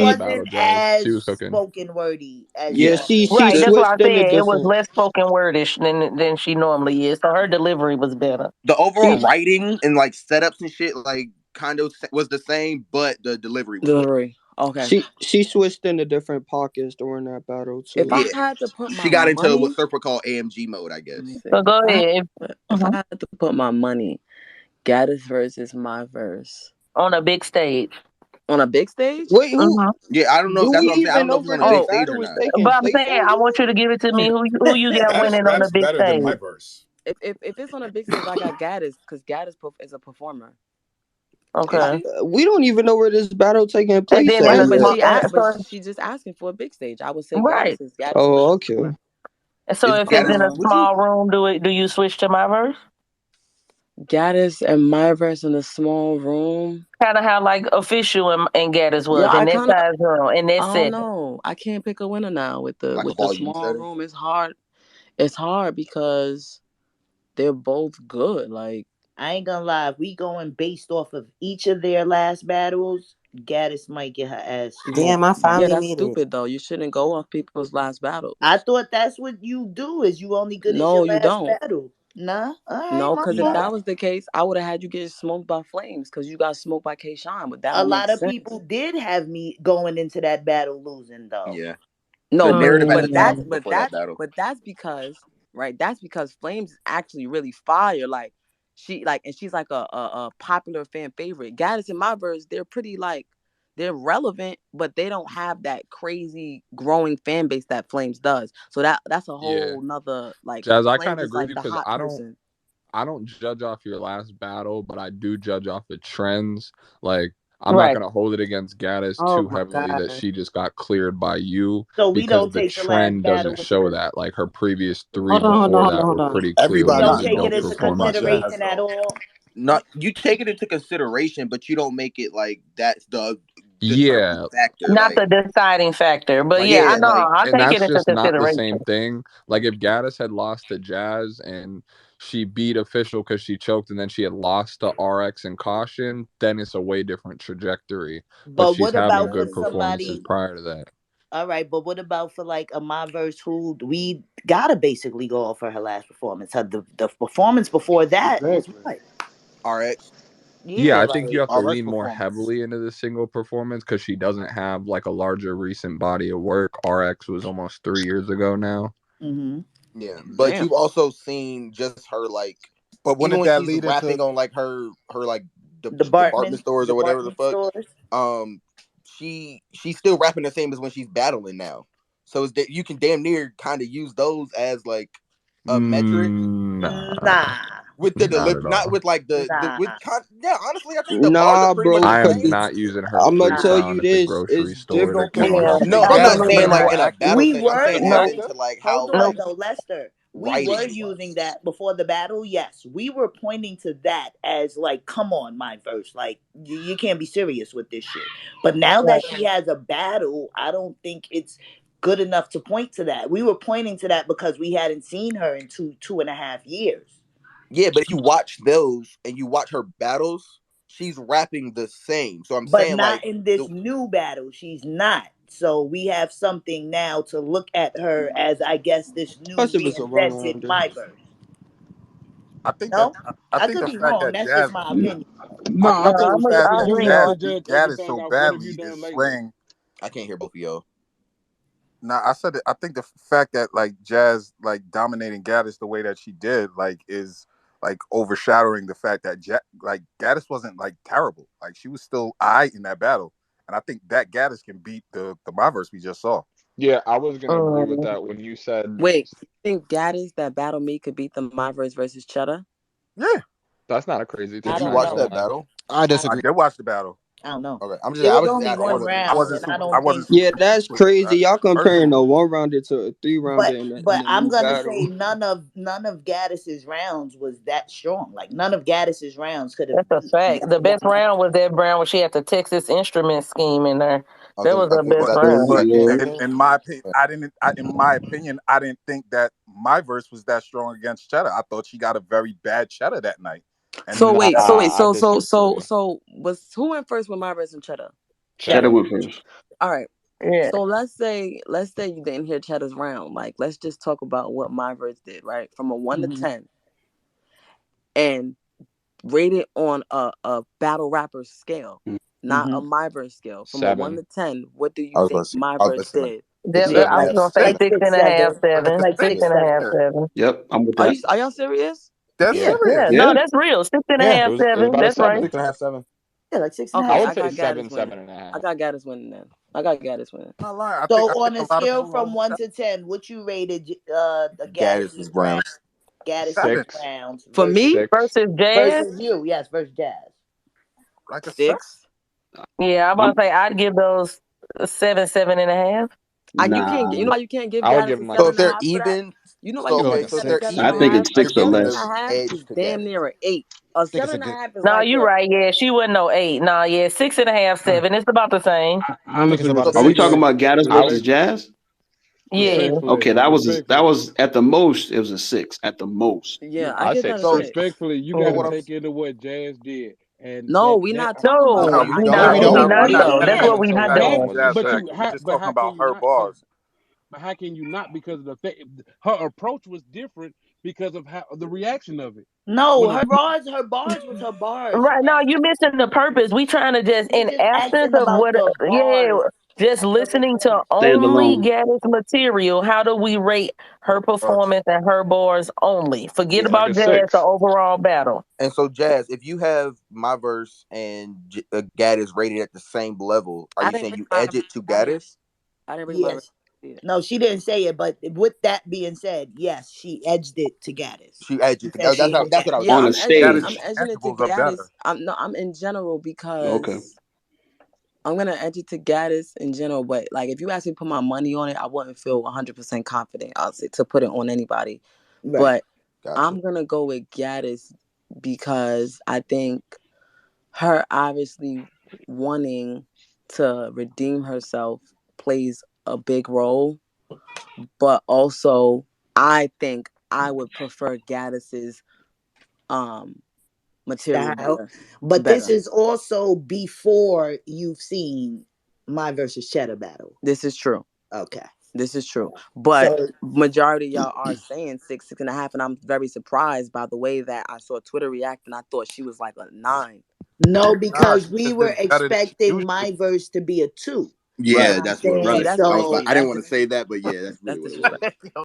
last battle, Jazz. She was cooking. spoken wordy as Yeah, yours. she Right, that's what I switched in a said. It was different. less spoken wordish than she normally is. So her delivery was better. The overall She writing and like setups and shit like kind of was the same, but the delivery was different. Delivery. Okay. she switched into different pockets during that battle If too. I Yeah, had to put she my got into what money, Surfer called AMG mode, I let me guess. see. So go ahead. If Mhm. I had to put my money, Gaddis versus my verse On a big stage. on a big stage. Wait, who? Hmm. Yeah, I don't know. Do That's we what I'm saying. I even don't know know if it's on where a this big Oh, stage or battle is not. taking but I'm place saying on I yet? want you to give it to me. Who you got winning on the That's big better than my stage? verse. If it's on a big stage, I got Gaddis because Gaddis is a performer. Is Okay. she? We don't even know where this battle taking And place then at in the Right, but yet. small, but so she just asking for a big stage. I would say right. Gaddis is Gaddis is a Oh, okay. performer. And so Is if it's Gaddis? in a Would you? small room, do you switch to my verse? Gaddis and my verse in a small room. Kind of how like official and Gaddis Yeah, was in that size room in I that don't setting. know. I can't pick a winner now Like a with the volume small setting? room. It's hard. It's hard because they're both good. Like I ain't gonna lie. If we going based off of each of their last battles, Gaddis might get her ass smoked. Damn, I yeah, finally that's made it. stupid though. You shouldn't go off people's last I battles. thought that's what you do. Is you only good as No, your you last don't. battle? Nah. All right, No, my because if fault. that was the case, I would have had you get smoked by Flames because you got smoked by K Shine, but that A don't make lot of sense. people did have me going into that battle losing though. Yeah. No, The narrative at the time that's Mm. was before that battle. because right. That's because Flames is actually really fire. Like and she's like a popular fan favorite. Gaddis and my verse, they're pretty like they're relevant, but they don't have that crazy growing fan base that Flames does. So that's a Yeah, whole nother like Jazz, I kind Flames of is agree like the because hot person. I don't judge off your last battle, but I do judge off the trends. Like, I'm not Right. gonna hold it against Gaddis Oh too my heavily that god. she just got cleared by you So we because don't the take the last trend battle doesn't into show that. Like her previous three Hold before on, that hold were on. pretty we clearly don't Everybody really take it dope knows into who beat performances. Jazz consideration at though. all. Not you take it into consideration, but you don't make it like that's the determining Yeah, factor. Not the deciding factor, but yeah, I Yeah, know. like I'll and take it that's into just not the consideration. same thing. Like if Gaddis had lost to Jazz and she beat official because she choked and then she had lost to RX and caution, then it's a way different trajectory. But But she's what having about for good performances somebody? prior to that. All right, but what about for like a my verse who we gotta basically go off for her last performance? The performance before that was Exactly. what? RX. Yeah, Yeah, I think you like have to RX lean more performance. heavily into the single performance because she doesn't have like a larger recent body of work. RX was almost 3 years ago now. hmm Yeah, but Damn. you've also seen just her like But even wouldn't when that she's lead rapping into on like her like department department stores or whatever the department fuck. stores. Um, she's still rapping the same as when she's battling now. So it's that you can damn near kind of use those as like a metric Nah, Nah, with the not at delivery, not all. with like the with nah, yeah. Honestly, I think the bars are Nah, pretty much bro, the I because am same. it's. not using her I'm gonna tell freestyle you at the this. grocery It's store You to don't different. think count you Yeah, her don't No, think a I'm not little Gaddis bit saying is like more more. in a accurate battle we sense. I'm were saying than as no. into RX? like Hold how on Nope. though, Lester. We writing were she using was. that before the battle. Yes, we were pointing to that as like, come on, my verse. Like you can't be serious with this shit. But now Right. that she has a battle, I don't think it's good enough to point to that. We were pointing to that because we hadn't seen her in 2.5 years. Yeah, but if you watch those and you watch her battles, she's rapping the same. So I'm But saying not like in the this new battle. She's not. So we have something now to look at her as, I guess, this new Plus, if it's a run reinvented around there. my verse. I think that No, I I think could the be fact wrong. that That's just Jazz my No, opinion. no, I I think think the fact I that you agree, have Jazz to Hart. beat judge Gaddis everything so off what have badly you is done lately. swaying. I can't hear both of y'all. Now I said that I think the fact that like Jazz like dominating Gaddis the way that she did like is like overshadowing the fact that like Gaddis wasn't like terrible. Like she was still I in that battle, and I think that Gaddis can beat the Myverse we just saw. Yeah, I was gonna agree with Mm. that when you said Wait, you think Gaddis that battle me could beat the Myverse versus Cheddar? Yeah, that's not a crazy Did I take. you I don't ain't watch gonna know. that lie. battle? I I, I disagree. did watch the battle. I don't know. Okay, It I was was just only asking. one I round, wasn't and I super. I don't wasn't think. super Yeah, that's with it. crazy. Y'all comparing a Personally, one rounder to a three rounder But in a I'm new gonna say battle. none of Gaddis's rounds was that strong. Like none of Gaddis's rounds could That's have a beat fact. The one best round. round was that round where she had the Texas Instrument scheme in there. That was her Okay, best but round. but Yeah. in my opinion, in my opinion, I didn't think that my verse was that strong against Cheddar. I thought she got a very bad Cheddar that night, So and wait, Nah, I disagree. was who went first with Myverse and Cheddar? Cheddar. Shadow Cheddar. went first. All right. Yeah. So let's say you didn't hear Cheddar's round. Like, let's just talk about what my verse did, right? From a 1 to 10, and rate it on a battle rapper scale, not a my verse scale. From a 1 7. to 10, what do you I was think gonna say, my I was verse gonna say like did? six, I seven, and a was half. gonna say Like 6 6, and a half, 7. 7. Like Six 6, and a Yeah, 7. half, 7. Yep, I'm with Are that. y'all serious? That's Yeah. serious. Yeah, Yeah. no, that's real. Six and a yeah. half, It was 7. about a That's right. 7. 6.5, 7. Yeah, like 6 and a Okay, I half. would I say got Gaddis 7, winning. 7.5. I got Gaddis winning then. I got Gaddis winning. I'm not lying. So I think on a a lot of scale people from voted 1 that. to 10, what you rated the Gaddis Gaddis's is round? Brown. Gaddis's 7, rounds For versus me, 6. Versus Jazz. you, yes, versus Jazz. like a 7. 6. Yeah, I'm about to say I'd give those a 7, 7.5. You can't. Nah, You know why you can't give I would Gaddis give a him like So a seven if and a they're half for that? even, You know why Give you it like can't okay, a give so if Gaddis a they're 6. seven and I a even, think half? it's A you're 6 or giving seven and them a less. half edge is to damn Gaddis. near an 8. A Think it's a seven and a good. half is No, like you're a right. Yeah, she wouldn't know 8. Nah, yeah, 6.5, Uh, 7. It's about the same. Think it's Honestly, about So the Are we same. talking respectfully, about Gaddis I would versus Jazz? yeah. Yeah. respectfully, Okay, that respectfully, was at the most it was a 6 at the most. yeah. no, I I give say that a So 6. 6. respectfully, you so got to what Mm. I'm take into what Jazz did, and No, we that not talking about No, no, that. you I we don't. give We not. that We a don't. not We though. three. That's can. what we not That can, one doing. was Jazz but said you, we're just but talking how about can you her not? bars. But how can you not? Because of the her approach was different because of how the reaction of it. No, When a her bars was her bars, Right now, man. you missing the purpose. We trying to just, We're in just absence asking of about what, the yeah, bars just and her listening to performance. Stand only alone. Gaddis material. How do we rate her Bars. performance and her bars only? Forget Yeah. like about a Jazz, the 6. overall battle. And so Jazz, if you have my verse and Gaddis rated at the same level, are I you didn't saying read you my. edge it to I didn't. Gaddis? I didn't read my. Yes. Yeah. No, she didn't say it, but with that being said, yes, she edged it to Gaddis. She edge She it to said Gaddis. she That's what I was Yeah, On saying. the I'm Gaddis stage. edging it to intangibles are Gaddis. better. I'm in general Okay. because I'm gonna edge it to Gaddis in general. But like, if you ask me to put my money on it, I wouldn't feel 100% confident. I'll say to put it on anybody. right. But Gotcha. I'm gonna go with Gaddis because I think her obviously wanting to redeem herself plays a big role. But also, I think I would prefer Gaddis's um material Style. better. But this Better. is also before you've seen my versus Cheddar battle. This is true. Okay. This is true. But So majority of y'all are saying 6.5, and I'm very surprised by the way that I saw Twitter react, and I thought she was like a 9. no, Nah, because she we just were did better than she expecting usually. my verse to be a 2. You know Right. Yeah, what I'm that's what. See, saying? Right. that's I was like, So crazy. I didn't That's want to say that, but yeah, that's really that's what it was. disrespectful.